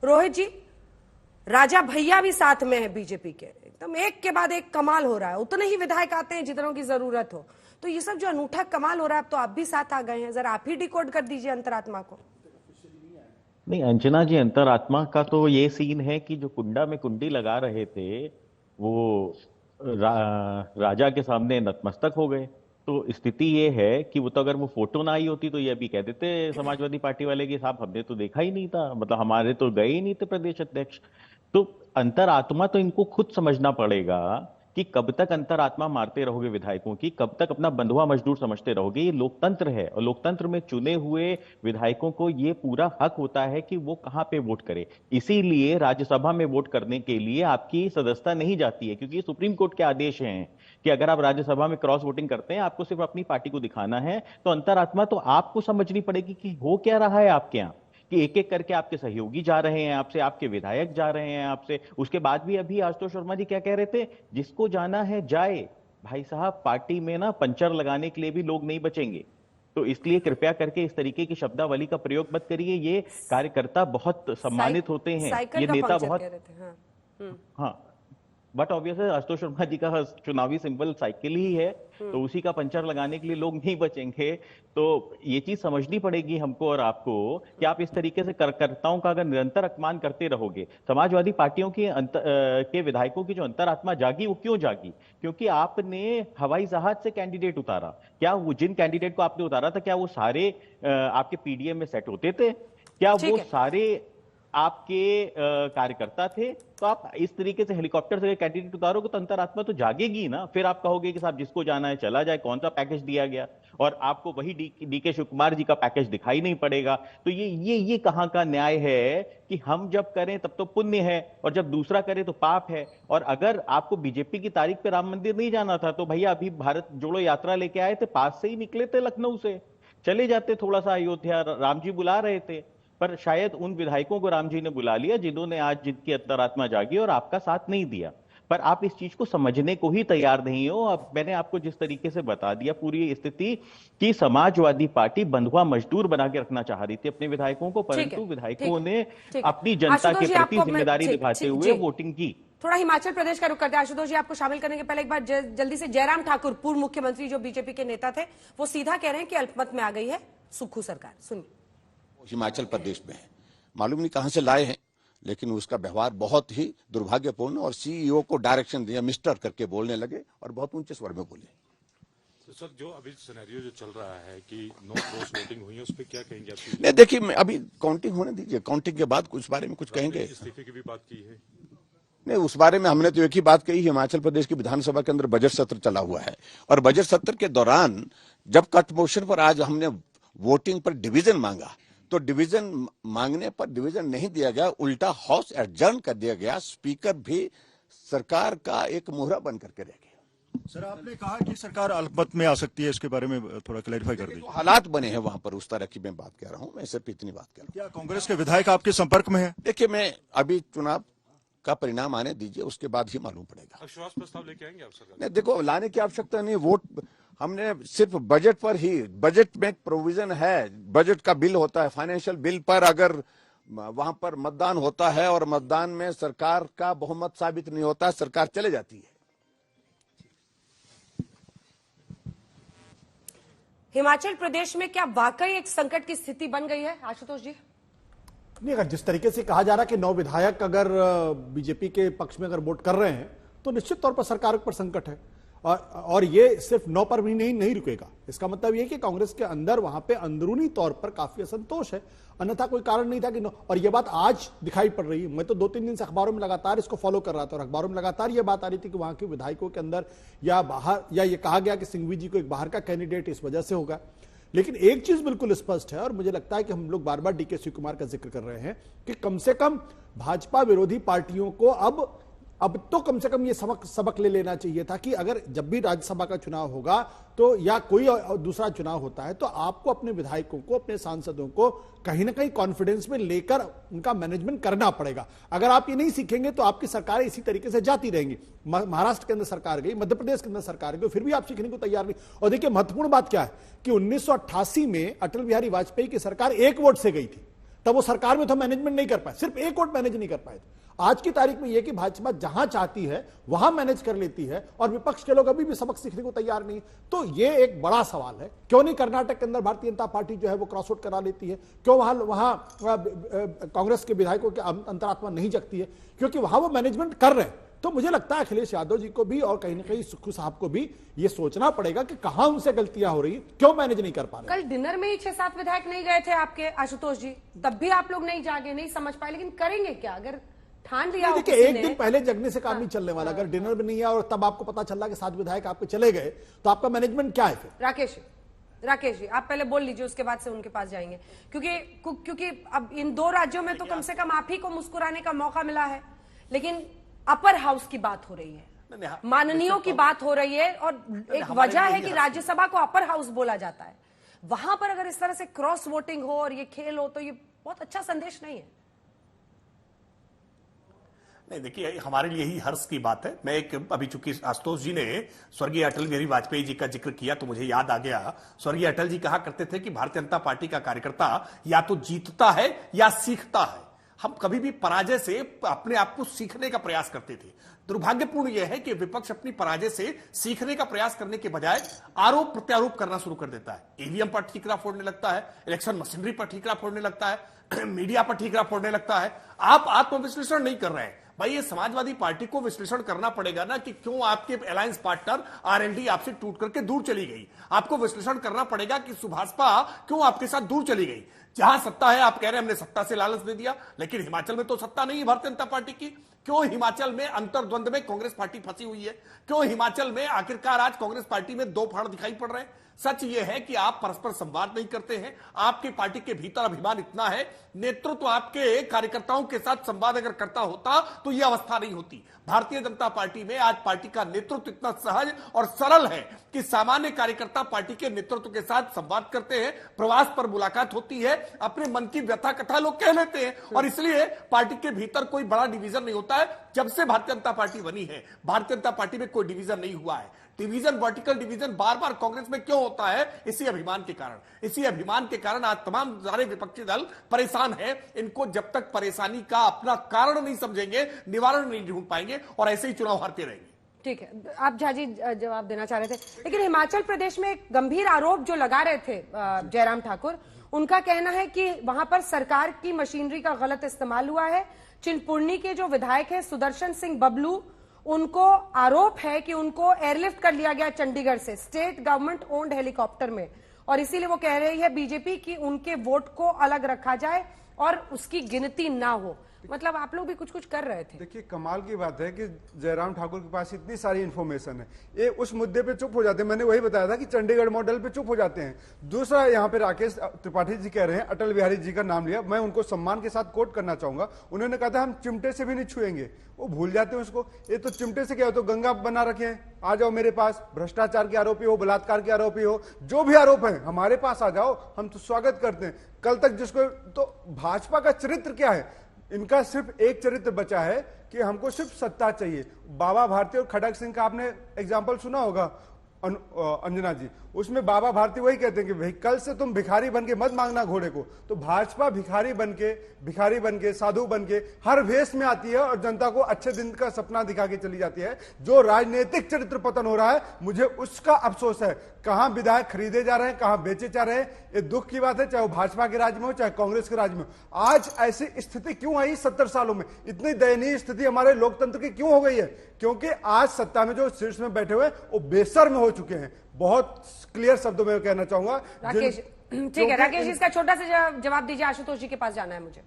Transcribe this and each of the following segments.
रोहित जी, राजा भैया भी साथ में है बीजेपी के, एकदम एक के बाद एक कमाल हो रहा है, उतने ही विधायक आते हैं जितनों की जरूरत हो। तो ये सब जो अनूठा कमाल हो रहा है, अब तो आप भी साथ आ गए हैं, जरा आप ही डिकोड कर दीजिए अंतरात्मा को। नहीं अंजना जी, अंतरात्मा का तो ये सीन है कि जो कुंडा में कुंडी लगा रहे थे वो राजा के सामने नतमस्तक हो गए। तो स्थिति ये है कि वो तो अगर वो फोटो ना आई होती तो ये अभी कह देते समाजवादी पार्टी वाले कि साहब हमने तो देखा ही नहीं था, मतलब हमारे तो गए ही नहीं थे प्रदेश अध्यक्ष। तो अंतरात्मा तो इनको खुद समझना पड़ेगा कि कब तक अंतरात्मा मारते रहोगे विधायकों की, कब तक अपना बंधुआ मजदूर समझते रहोगे। ये लोकतंत्र है और लोकतंत्र में चुने हुए विधायकों को ये पूरा हक होता है कि वो कहां पे वोट करे। इसीलिए राज्यसभा में वोट करने के लिए आपकी सदस्यता नहीं जाती है, क्योंकि ये सुप्रीम कोर्ट के आदेश हैं कि अगर आप राज्यसभा में क्रॉस वोटिंग करते हैं आपको सिर्फ अपनी पार्टी को दिखाना है। तो अंतरात्मा तो आपको समझनी पड़ेगी कि हो क्या रहा है आपके यहाँ, कि एक एक करके आपके सहयोगी जा रहे हैं आपसे, आपके विधायक जा रहे हैं आपसे। उसके बाद भी अभी आशुतोष शर्मा जी क्या कह रहे थे, जिसको जाना है जाए। भाई साहब, पार्टी में ना पंचर लगाने के लिए भी लोग नहीं बचेंगे। तो इसलिए कृपया करके इस तरीके की शब्दावली का प्रयोग मत करिए। ये कार्यकर्ता बहुत सम्मानित होते हैं, ये नेता बहुत, हाँ बट ऑब्वियस है आशुतोष शर्मा जी का चुनावी सिंबल साइकिल ही है, तो उसी का पंचर लगाने के लिए लोग नहीं बचेंगे। तो ये चीज समझनी पड़ेगी हमको और आपको कि आप इस तरीके से कार्यकर्ताओं का अगर निरंतर अपमान करते रहोगे। समाजवादी पार्टियों के विधायकों की जो अंतरात्मा जागी, वो क्यों जागी? क्योंकि आपने हवाई जहाज से कैंडिडेट उतारा। क्या वो जिन कैंडिडेट को आपने उतारा था, क्या वो सारे आपके पीडीएम में सेट होते थे? क्या वो सारे आपके कार्यकर्ता थे? तो आप इस तरीके से हेलीकॉप्टर से कैंडिडेट उतारोगे तो अंतरात्मा तो जागेगी ना। फिर आप कहोगे कि साहब जिसको जाना है चला जाए, कौन सा पैकेज दिया गया, और आपको वही डीके शिव कुमार जी का पैकेज दिखाई नहीं पड़ेगा। तो ये कहां का न्याय है कि हम जब करें तब तो पुण्य है और जब दूसरा करे तो पाप है। और अगर आपको बीजेपी की तारीख पे राम मंदिर नहीं जाना था तो भैया अभी भारत जोड़ो यात्रा लेके आए थे, पास से ही निकले थे, लखनऊ से चले जाते थोड़ा सा अयोध्या, राम जी बुला रहे थे। पर शायद उन विधायकों को राम जी ने बुला लिया जिन्होंने आज जिनकी अंतरात्मा जागी और आपका साथ नहीं दिया। पर आप इस चीज को समझने को ही तैयार नहीं हो। अब मैंने आपको जिस तरीके से बता दिया पूरी स्थिति कि समाजवादी पार्टी बंधुआ मजदूर बना के रखना चाह रही थी अपने विधायकों को, परंतु विधायकों ने अपनी जनता के प्रति जिम्मेदारी निभाते हुए वोटिंग की। थोड़ा हिमाचल प्रदेश का रुख करते हैं। आशुतोष जी, आपको शामिल करने के पहले एक बार जल्दी से, जयराम ठाकुर पूर्व मुख्यमंत्री जो बीजेपी के नेता थे, वो सीधा कह रहे हैं कि अल्पमत में आ गई है सुक्खू सरकार। सुनिए। हिमाचल प्रदेश में है, मालूम नहीं कहां से लाए हैं, लेकिन उसका व्यवहार बहुत ही दुर्भाग्यपूर्ण, और सीईओ को डायरेक्शन दिया, मिस्टर करके बोलने लगे और बहुत ऊंचे स्वर में बोले। तो सर, जो अभी सिनेरियो जो चल रहा है कि नो क्रॉस वोटिंग हुई है, उस पर क्या कहेंगे आप? नहीं देखिए, मैं अभी काउंटिंग होने दीजिए, काउंटिंग के बाद कुछ बारे में कुछ कहेंगे। इस्तीफे की भी बात की है? नहीं, उस बारे में हमने तो एक ही बात कही, हिमाचल प्रदेश की विधानसभा के अंदर बजट सत्र चला हुआ है, और बजट सत्र के दौरान जब कट मोशन पर आज हमने वोटिंग पर डिवीजन मांगा, तो डिवीजन मांगने पर डिवीजन नहीं दिया गया, उल्टा हाउस एडजर्न कर दिया गया। स्पीकर भी सरकार का एक मोहरा बन करके रह गया। सर, आपने कहा कि सरकार अल्पमत में आ सकती है, इसके बारे में थोड़ा क्लैरिफाई कर दीजिए। हालात बने हैं वहां पर, उस तरह की मैं बात कह रहा हूं, मैं सिर्फ इतनी बात कह रहा हूं। क्या कांग्रेस के विधायक आपके संपर्क में है? देखिए, मैं अभी चुनाव का परिणाम आने दीजिए, उसके बाद ही मालूम पड़ेगा। अविश्वास प्रस्ताव लेके आएंगे आप सरकार? नहीं, देखो, लाने की आवश्यकता नहीं। वोट हमने सिर्फ बजट पर ही, बजट में प्रोविजन है, बजट का बिल होता है, फाइनेंशियल बिल पर अगर वहां पर मतदान होता है और मतदान में सरकार का बहुमत साबित नहीं होता, सरकार चले जाती है। हिमाचल प्रदेश में क्या वाकई एक संकट की स्थिति बन गई है आशुतोष जी? नहीं, अगर जिस तरीके से कहा जा रहा है कि 9 विधायक अगर बीजेपी के पक्ष में अगर वोट कर रहे हैं तो निश्चित तौर पर सरकार पर संकट है, और ये सिर्फ 9 पर भी नहीं रुकेगा। इसका मतलब ये कि कांग्रेस के अंदर वहां पे अंदरूनी तौर पर काफी असंतोष है, अन्यथा कोई कारण नहीं था कि और ये बात आज दिखाई पड़ रही है। मैं तो 2-3 दिन से अखबारों में लगातार इसको फॉलो कर रहा था, और अखबारों में लगातार ये बात आ रही थी कि वहां के विधायकों के अंदर या बाहर, या ये कहा गया कि सिंघवी जी को एक बाहर का कैंडिडेट इस वजह से होगा। लेकिन एक चीज बिल्कुल स्पष्ट है, और मुझे लगता है कि हम लोग बार बार डीके शिव कुमार का जिक्र कर रहे हैं कि कम से कम भाजपा विरोधी पार्टियों को अब तो कम से कम ये सबक ले लेना चाहिए था कि अगर जब भी राज्यसभा का चुनाव होगा तो, या कोई दूसरा चुनाव होता है, तो आपको अपने विधायकों को, अपने सांसदों को कहीं ना कहीं कॉन्फिडेंस में लेकर उनका मैनेजमेंट करना पड़ेगा। अगर आप ये नहीं सीखेंगे तो आपकी सरकारें इसी तरीके से जाती रहेंगी। महाराष्ट्र के अंदर सरकार गई, मध्य प्रदेश के अंदर सरकार गई, फिर भी आप सीखने को तैयार नहीं। और देखिए, महत्वपूर्ण बात क्या है कि 1988 में अटल बिहारी वाजपेयी की सरकार 1 वोट से गई थी, तब वो सरकार में तो मैनेजमेंट नहीं कर पाए, सिर्फ एक वोट मैनेज नहीं कर पाए थे। आज की तारीख में यह कि भाजपा जहां चाहती है वहां मैनेज कर लेती है और विपक्ष के लोग अभी भी सबक सीखने को तैयार नहीं। तो यह एक बड़ा सवाल है, क्यों नहीं कर्नाटक के अंदर भारतीय जनता पार्टी जो है वो क्रॉस आउट करा लेती है, क्यों वहां कांग्रेस के विधायकों की अंतरात्मा नहीं जगती है, क्योंकि वहां वो मैनेजमेंट कर रहे हैं। तो मुझे लगता है अखिलेश यादव जी को भी और कहीं ना कहीं सुक्खू साहब को भी ये सोचना पड़ेगा कि कहां उनसे गलतियां हो रही है, क्यों मैनेज नहीं कर पा रहे। कल डिनर में ही 6-7 विधायक नहीं गए थे आपके आशुतोष जी, तब भी आप लोग नहीं जागे, नहीं समझ पाए, लेकिन करेंगे क्या अगर ठान लिया? देखिए, एक दिन पहले जगने से काम नहीं चलने वाला। अगर डिनर में नहीं है और तब आपको पता चल रहा कि 7 विधायक आपके चले गए, तो आपका मैनेजमेंट क्या है फिर? राकेश जी आप पहले बोल लीजिए, उसके बाद से उनके पास जाएंगे, क्योंकि अब इन 2 राज्यों में तो कम से कम आप ही को मुस्कुराने का मौका मिला है, लेकिन अपर हाउस की बात हो रही है, माननीयों की बात हो रही है, और एक वजह है कि राज्यसभा को अपर हाउस बोला जाता है। वहां पर अगर इस तरह से क्रॉस वोटिंग हो और ये खेल हो तो ये बहुत अच्छा संदेश नहीं है। नहीं, देखिए, हमारे लिए ही हर्ष की बात है। मैं अभी चूंकि आशुतोष जी ने स्वर्गीय अटल बिहारी वाजपेयी जी का जिक्र किया तो मुझे याद आ गया, स्वर्गीय अटल जी कहा करते थे कि भारतीय जनता पार्टी का कार्यकर्ता या तो जीतता है या सीखता है। हम कभी भी पराजय से अपने आप को सीखने का प्रयास करते थे। दुर्भाग्यपूर्ण यह है कि विपक्ष अपनी पराजय से सीखने का प्रयास करने के बजाय आरोप प्रत्यारोप करना शुरू कर देता है। ईवीएम पर ठीकरा फोड़ने लगता है, इलेक्शन मशीनरी पर ठीकरा फोड़ने लगता है, मीडिया पर ठीकरा फोड़ने लगता है। आप आत्मविश्लेषण नहीं कर रहे हैं। भाई, ये समाजवादी पार्टी को विश्लेषण करना पड़ेगा ना कि क्यों आपके अलायंस पार्टनर आरएलडी आपसे टूट करके दूर चली गई। आपको विश्लेषण करना पड़ेगा कि सुभाषपा क्यों आपके साथ दूर चली गई। जहां सत्ता है, आप कह रहे हैं हमने सत्ता से लालच दे दिया, लेकिन हिमाचल में तो सत्ता नहीं है भारतीय जनता पार्टी की। क्यों हिमाचल में अंतर्द्वंद में कांग्रेस पार्टी फंसी हुई है? क्यों हिमाचल में आखिरकार आज कांग्रेस पार्टी में 2 फाड़ दिखाई पड़ रहे हैं? सच यह है कि आप परस्पर संवाद नहीं करते हैं। आपके पार्टी के भीतर अभिमान इतना है, नेतृत्व आपके कार्यकर्ताओं के साथ संवाद अगर करता होता तो यह अवस्था नहीं होती। भारतीय जनता पार्टी में आज पार्टी का नेतृत्व इतना सहज और सरल है कि सामान्य कार्यकर्ता पार्टी के नेतृत्व के साथ संवाद करते हैं, प्रवास पर मुलाकात होती है, अपने मन की व्यथा कथा लोग कह लेते हैं, और इसलिए पार्टी के भीतर कोई बड़ा डिवीजन नहीं होता है। जब से भारतीय जनता पार्टी बनी है, भारतीय जनता पार्टी में कोई डिवीजन नहीं हुआ है। डिवीजन, वर्टिकल डिवीजन बार बार कांग्रेस में क्यों होता है? इसी अभिमान के कारण। इसी अभिमान के कारण आज तमाम सारे विपक्षी दल परेशान हैं। इनको जब तक परेशानी का अपना कारण नहीं समझेंगे, निवारण नहीं ढूंढ पाएंगे, और ऐसे ही चुनाव हारते रहेंगे। ठीक है, आप झाजी जवाब देना चाह रहे थे, लेकिन हिमाचल प्रदेश में एक गंभीर आरोप जो लगा रहे थे जयराम ठाकुर, उनका कहना है कि वहां पर सरकार की मशीनरी का गलत इस्तेमाल हुआ है। चिंतपूर्णी के जो विधायक है सुदर्शन सिंह बबलू, उनको आरोप है कि उनको एयरलिफ्ट कर लिया गया चंडीगढ़ से स्टेट गवर्नमेंट ओन्ड हेलीकॉप्टर में, और इसीलिए वो कह रही है बीजेपी कि उनके वोट को अलग रखा जाए और उसकी गिनती ना हो। मतलब आप लोग भी कुछ कुछ कर रहे थे। देखिए, कमाल की बात है कि जयराम ठाकुर के पास इतनी सारी इंफॉर्मेशन है, ये उस मुद्दे पे चुप हो जाते हैं। मैंने वही बताया था कि चंडीगढ़ मॉडल पे चुप हो जाते हैं। दूसरा, यहाँ पे राकेश त्रिपाठी जी कह रहे हैं, अटल बिहारी जी का नाम लिया, मैं उनको सम्मान के साथ कोट करना चाहूंगा। उन्होंने कहा था हम चिमटे से भी नहीं छुएंगे, वो भूल जाते हैं उसको। ये तो चिमटे से क्या हो, तो गंगा बना रखे हैं, आ जाओ मेरे पास, भ्रष्टाचार के आरोपी हो, बलात्कार के आरोपी हो, जो भी आरोप है हमारे पास आ जाओ, हम तो स्वागत करते हैं। कल तक जिसको, तो भाजपा का चरित्र क्या है? इनका सिर्फ एक चरित्र बचा है कि हमको सिर्फ सत्ता चाहिए। बाबा भारती और खड़ग सिंह का आपने एग्जाम्पल सुना होगा, अंजना जी, उसमें बाबा भारती वही कहते हैं कि कल से तुम भिखारी बनके मत मांगना घोड़े को। तो भाजपा भिखारी बनके साधु बनके हर भेष में आती है और जनता को अच्छे दिन का सपना दिखा के चली जाती है। जो राजनीतिक चरित्र पतन हो रहा है, मुझे उसका अफसोस है। कहां विधायक खरीदे जा रहे हैं, कहां बेचे जा रहे हैं, ये दुख की बात है, चाहे वो भाजपा के राज में हो चाहे कांग्रेस के राज में हो। आज ऐसी स्थिति क्यों आई? 70 सालों में इतनी दयनीय स्थिति हमारे लोकतंत्र की क्यों हो गई है? क्योंकि आज सत्ता में जो शीर्ष में बैठे हुए वो बेशर्म हो चुके हैं। बहुत क्लियर शब्दों में कहना चाहूंगा। राकेश, ठीक है राकेश, इसका छोटा सा जवाब दीजिए, आशुतोष जी के पास जाना है मुझे।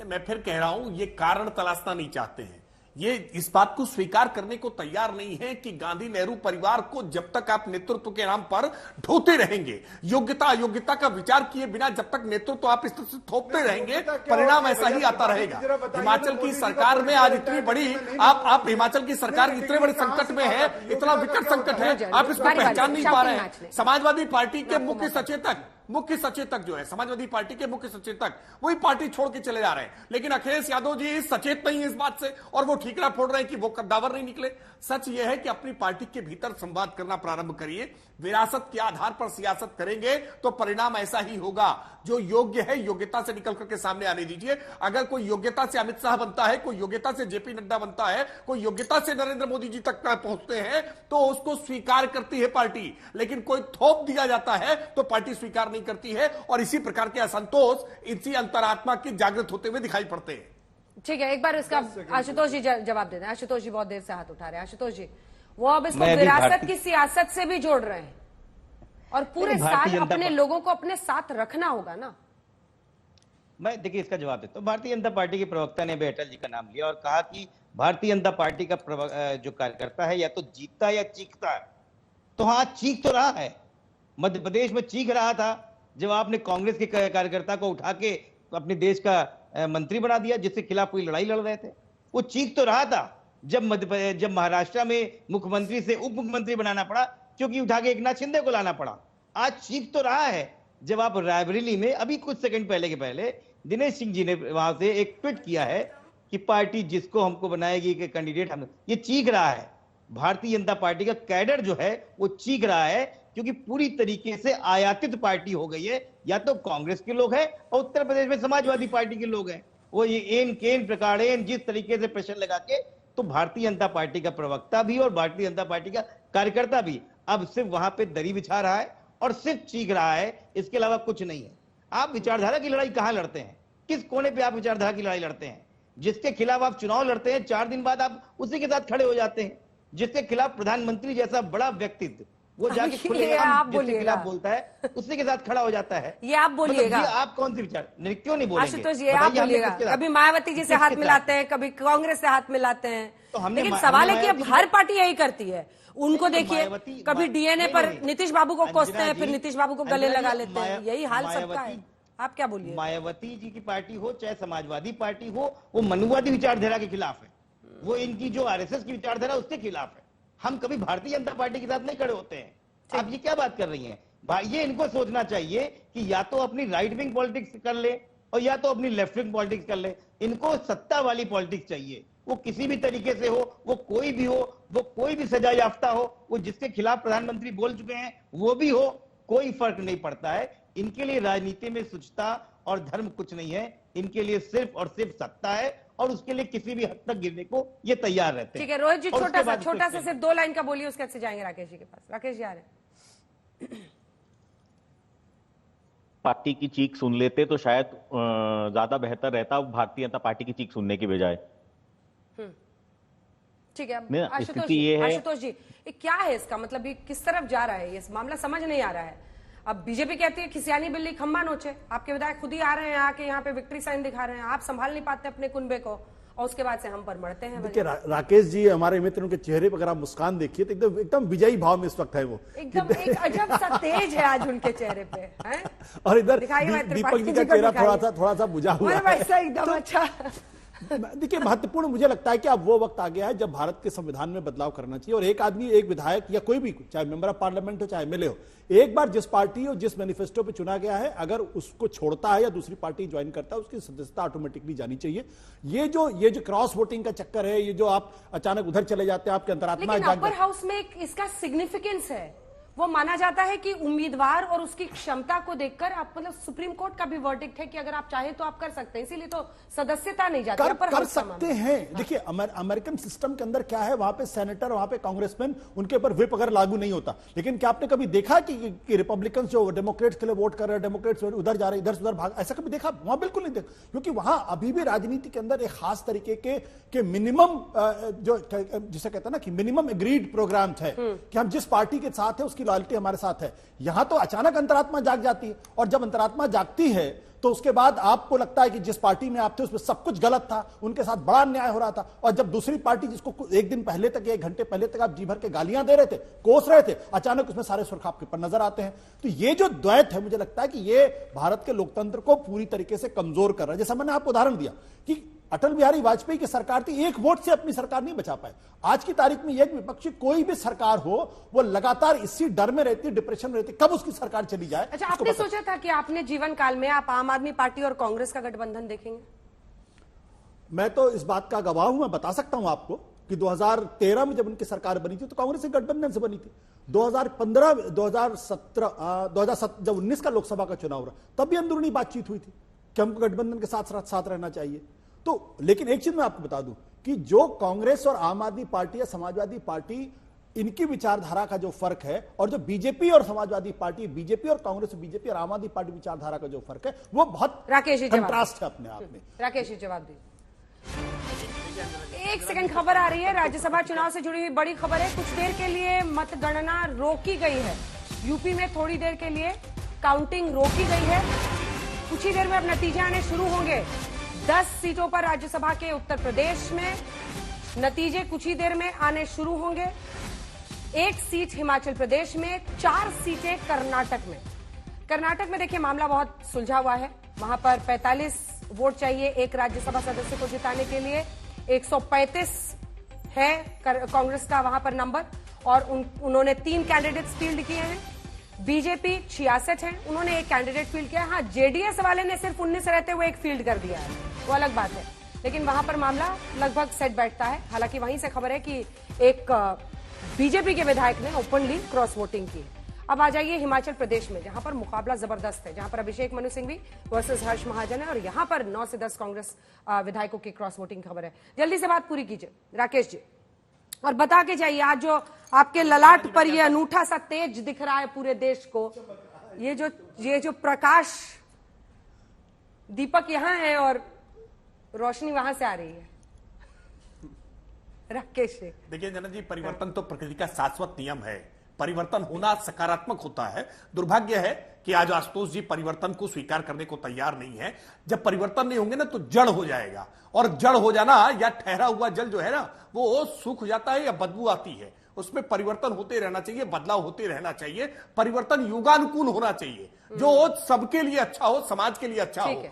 मैं फिर कह रहा हूं, ये कारण तलाशना नहीं चाहते हैं, ये इस बात को स्वीकार करने को तैयार नहीं है कि गांधी नेहरू परिवार को जब तक आप नेतृत्व के नाम पर ढोते रहेंगे, योग्यता अयोग्यता का विचार किए बिना जब तक नेतृत्व आप इस तरह से थोपते रहेंगे, परिणाम ऐसा ही आता रहेगा। हिमाचल की सरकार में आज इतनी बड़ी, आप हिमाचल की सरकार इतने बड़े संकट में है, इतना विकट संकट है, आप इसको पहचान नहीं पा रहे हैं। समाजवादी पार्टी के मुख्य सचेतक जो है समाजवादी पार्टी के मुख्य सचेतक वही पार्टी छोड़ के चले जा रहे हैं। लेकिन अखिलेश यादव जी सचेत नहीं है इस बात से और वो ठीकरा फोड़ रहे हैं कि वो कद्दावर नहीं निकले। सच यह है कि अपनी पार्टी के भीतर संवाद करना प्रारंभ करिए। विरासत के आधार पर सियासत करेंगे तो परिणाम ऐसा ही होगा। जो योग्य है योग्यता से निकल करके सामने आने दीजिए। अगर कोई योग्यता से अमित शाह बनता है, कोई योग्यता से जेपी नड्डा बनता है, कोई योग्यता से नरेंद्र मोदी जी तक पहुंचते हैं तो उसको स्वीकार करती है पार्टी। लेकिन कोई थोप दिया जाता है तो पार्टी स्वीकार नहीं करती है और इसी प्रकार के असंतोष इसी अंतरात्मा के जागृत होते हुए दिखाई पड़ते हैं। ठीक है, एक बार इसका आशुतोष जी जवाब देते हैं। आशुतोष जी बहुत देर से हाथ उठा रहे हैं। आशुतोष जी, वो अब इसको विरासत की सियासत से भी जोड़ रहे हैं और पूरे साल अपने लोगों को अपने साथ रखना होगा ना। मैं देखिए इसका जवाब देता हूं। भारतीय जनता पार्टी के प्रवक्ता ने अटल जी का नाम लिया और कहा कि भारतीय जनता पार्टी का जो कार्यकर्ता है या तो जीतता है या चीखता है। तो हाँ, चीख तो रहा है। मध्य प्रदेश में चीख रहा था जब आपने कांग्रेस के कार्यकर्ता को उठा के अपने देश का मंत्री बना दिया, जिसके खिलाफ कोई लड़ाई लड़ रहे थे। वो चीख तो रहा था जब महाराष्ट्र में मुख्यमंत्री से उप मुख्यमंत्री बनाना पड़ा क्योंकि उठा के एकनाथ शिंदे को लाना पड़ा। आज चीख तो रहा है जब आप रायबरेली में अभी कुछ सेकंड पहले दिनेश सिंह जी ने वहां से एक ट्वीट किया है कि पार्टी जिसको हमको बनाएगी कि कैंडिडेट हम, ये चीख रहा है। भारतीय जनता पार्टी का कैडर जो है वो चीख रहा है क्योंकि पूरी तरीके से आयातित पार्टी हो गई है। या तो कांग्रेस के लोग हैं और उत्तर प्रदेश में समाजवादी पार्टी के लोग हैं। वो ये एन केन प्रकारेण जिस तरीके से प्रेशर लगा के, तो भारतीय जनता पार्टी का प्रवक्ता भी और भारतीय जनता पार्टी का कार्यकर्ता भी अब सिर्फ वहां पे दरी बिछा रहा है और सिर्फ चीख रहा है, इसके अलावा कुछ नहीं है। आप विचारधारा की लड़ाई कहां लड़ते हैं? किस कोने पे आप विचारधारा की लड़ाई लड़ते हैं? जिसके खिलाफ आप चुनाव लड़ते हैं 4 दिन बाद आप उसी के साथ खड़े हो जाते हैं। जिसके खिलाफ प्रधानमंत्री जैसा बड़ा व्यक्तित्व वो जाके खुलेआम जिसके खिलाफ बोलता है उसी के साथ खड़ा हो जाता है। ये आप बोलिएगा। मतलब आप कौन सी विचार क्यों नहीं बोलेंगे? आशुतोष जी, आप बोलिएगा। कभी मायावती जी से हाथ मिलाते हैं, कभी कांग्रेस से हाथ मिलाते हैं, लेकिन सवाल है कि अब हर पार्टी यही करती है। उनको देखिए, कभी डीएनए पर नीतीश बाबू को कोसते हैं, फिर नीतीश बाबू को गले लगा लेते हैं। यही हाल सबका है। आप क्या बोलिए? मायावती जी की पार्टी हो चाहे समाजवादी पार्टी हो, वो मनुवादी विचारधारा के खिलाफ है। वो इनकी जो आरएसएस की विचारधारा उसके खिलाफ है। हम कभी भारतीय जनता पार्टी के साथ नहीं खड़े होते हैं। आप ये क्या बात कर रही हैं? ये इनको सोचना चाहिए कि या तो अपनी राइट विंग पॉलिटिक्स कर ले और या तो अपनी लेफ्ट विंग पॉलिटिक्स कर ले। इनको सत्ता वाली पॉलिटिक्स चाहिए, वो किसी भी तरीके से हो, वो कोई भी हो, वो कोई भी सजा याफ्ता हो, वो जिसके खिलाफ प्रधानमंत्री बोल चुके हैं वो भी हो, कोई फर्क नहीं पड़ता है। इनके लिए राजनीति में शुचिता और धर्म कुछ नहीं है। इनके लिए सिर्फ और सिर्फ सत्ता है और उसके लिए किसी भी हद तक गिरने को ये तैयार रहते हैं। ठीक है रोहित जी, छोटा सा सिर्फ 2 लाइन का बोलिए, उसके बाद से जाएंगे राकेश जी के पास। राकेश जी आ रहे हैं। पार्टी की चीख सुन लेते तो शायद ज्यादा बेहतर रहता भारतीय जनता पार्टी की चीख सुनने की बजाय। ठीक है आशुतोष जी, ये क्या है इसका मतलब? ये किस तरफ जा रहा है? ये मामला समझ नहीं आ रहा है। अब बीजेपी कहती है खिसियानी बिल्ली खम्बा नोचे। आपके विधायक खुद ही आ रहे हैं, आके यहाँ पे विक्ट्री साइन दिखा रहे हैं। आप संभाल नहीं पाते अपने कुनबे को और उसके बाद से हम पर मरते हैं। देखिए राकेश जी, हमारे मित्र, उनके चेहरे पर अगर आप मुस्कान देखिए तो एकदम विजयी भाव में इस वक्त है। वो एकदम एक अजब सा तेज है आज उनके चेहरे पे है? और इधर दीपक जी का चेहरा थोड़ा सा बुझा हुआ है। वैसा एकदम अच्छा। देखिए महत्वपूर्ण मुझे लगता है कि अब वो वक्त आ गया है जब भारत के संविधान में बदलाव करना चाहिए और एक आदमी, एक विधायक या कोई भी, चाहे मेंबर ऑफ पार्लियामेंट हो चाहे एमएलए हो, एक बार जिस पार्टी और जिस मैनिफेस्टो पे चुना गया है अगर उसको छोड़ता है या दूसरी पार्टी ज्वाइन करता है उसकी सदस्यता ऑटोमेटिकली जानी चाहिए। ये जो क्रॉस वोटिंग का चक्कर है, ये जो आप अचानक उधर चले जाते हैं, आपके अंतरात्मा अपर हाउस में इसका सिग्निफिकेंस है। वो माना जाता है कि उम्मीदवार और उसकी क्षमता को देखकर आप, मतलब सुप्रीम कोर्ट का भी वर्डिक्ट है कि अगर आप चाहें तो आप कर सकते हैं, इसीलिए तो सदस्यता नहीं जाती। कर सकते हैं। देखिए अमेरिकन सिस्टम के अंदर क्या है, वहां पे सेनेटर, वहां पे कांग्रेसमैन, उनके ऊपर व्हिप अगर लागू नहीं होता। लेकिन क्या आपने कभी देखा कि रिपब्लिकन जो डेमोक्रेट्स के लिए वोट कर रहे हैं, डेमोक्रेट्स उधर जा रहे हैं, इधर से उधर भाग, ऐसा कभी देखा? वहां बिल्कुल नहीं देखा, क्योंकि वहां अभी भी राजनीति के अंदर एक खास तरीके के मिनिमम जो जिसे कहते हैं ना कि मिनिमम एग्रीड प्रोग्राम है कि हम जिस पार्टी के साथ है उसकी लॉयल्टी हमारे साथ है। यहां तो अचानक अंतरात्मा जाग जाती है और जब अंतरात्मा जागती है तो उसके बाद आपको लगता है कि जिस पार्टी में आप थे उसमें सब कुछ गलत था, उनके साथ बड़ा अन्याय हो रहा था। और जब दूसरी पार्टी जिसको एक दिन पहले तक, 1 घंटे पहले तक आप जी भर के गालियां दे रहे थे, कोस रहे थे, अचानक उसमें सारे सुर्ख आपके ऊपर नजर आते हैं। तो ये जो द्वैत है, मुझे लगता है कि ये भारत के लोकतंत्र को पूरी तरीके से कमजोर कर रहा है। जैसा मैंने आपको उदाहरण दिया कि अटल बिहारी वाजपेयी की सरकार थी, एक वोट से अपनी सरकार नहीं बचा पाए। आज की तारीख में एक विपक्षी कोई भी सरकार हो, वो लगातार इसी डर में रहती, डिप्रेशन में रहती, कब उसकी सरकार चली जाए। अच्छा, आपने सोचा था कि आपने जीवन काल में आप आम आदमी पार्टी और कांग्रेस का गठबंधन देखेंगे? मैं तो इस बात का गवाह हूं, मैं बता सकता हूं आपको कि 2013 में जब उनकी सरकार बनी थी तो कांग्रेस के गठबंधन से बनी थी। 2015, 2017, 2007 जब 19 का लोकसभा का चुनाव रहा, तब भी अंदरूनी बातचीत हुई थी कि हमको गठबंधन के साथ रहना चाहिए। तो लेकिन एक चीज मैं आपको बता दूं कि जो कांग्रेस और आम आदमी पार्टी या समाजवादी पार्टी, इनकी विचारधारा का जो फर्क है, और जो बीजेपी और समाजवादी पार्टी, बीजेपी और कांग्रेस, बीजेपी और आम आदमी पार्टी विचारधारा का जो फर्क है, वो बहुत कंट्रास्ट है अपने आप में। राकेश जी जवाब दीजिए। एक सेकंड, खबर आ रही है, राज्यसभा चुनाव से जुड़ी हुई बड़ी खबर है। कुछ देर के लिए मतगणना रोकी गई है यूपी में, थोड़ी देर के लिए काउंटिंग रोकी गई है। कुछ ही देर में अब नतीजे आने शुरू होंगे। 10 सीटों पर राज्यसभा के उत्तर प्रदेश में नतीजे कुछ ही देर में आने शुरू होंगे। 1 सीट हिमाचल प्रदेश में, 4 सीटें कर्नाटक में। कर्नाटक में देखिए मामला बहुत सुलझा हुआ है। वहां पर 45 वोट चाहिए एक राज्यसभा सदस्य को जिताने के लिए। 135 है कांग्रेस का वहां पर नंबर, और उन्होंने 3 कैंडिडेट्स फील्ड किए हैं। बीजेपी 66 है, उन्होंने 1 कैंडिडेट फील्ड किया है। हाँ, जेडीएस वाले ने सिर्फ 19 रहते हुए 1 फील्ड कर दिया है, वो अलग बात है, लेकिन वहां पर मामला लगभग सेट बैठता है। हालांकि वहीं से खबर है कि एक बीजेपी के विधायक ने ओपनली क्रॉस वोटिंग की। अब आ जाइए हिमाचल प्रदेश में, जहां पर मुकाबला जबरदस्त है, जहां पर अभिषेक मनु सिंघवी वर्सेस हर्ष महाजन है, और यहां पर 9 से 10 कांग्रेस विधायकों की क्रॉस वोटिंग खबर है। जल्दी से बात पूरी कीजिए राकेश जी, और बता के जाइए आज जो आपके ललाट पर ये अनूठा सा तेज दिख रहा है पूरे देश को, ये जो प्रकाश दीपक यहां है और रोशनी वहां से आ रही है। राकेश जी देखिए जना जी, परिवर्तन तो प्रकृति का शाश्वत नियम है। परिवर्तन होना सकारात्मक होता है। दुर्भाग्य है कि आज आशुतोष जी परिवर्तन को स्वीकार करने को तैयार नहीं है। जब परिवर्तन नहीं होंगे ना तो जड़ हो जाएगा, और जड़ हो जाना या ठहरा हुआ जल जो है ना वो सूख जाता है या बदबू आती है। उसमें परिवर्तन होते रहना चाहिए, बदलाव होते रहना चाहिए। परिवर्तन युगानुकूल होना चाहिए, जो सबके लिए अच्छा हो, समाज के लिए अच्छा हो।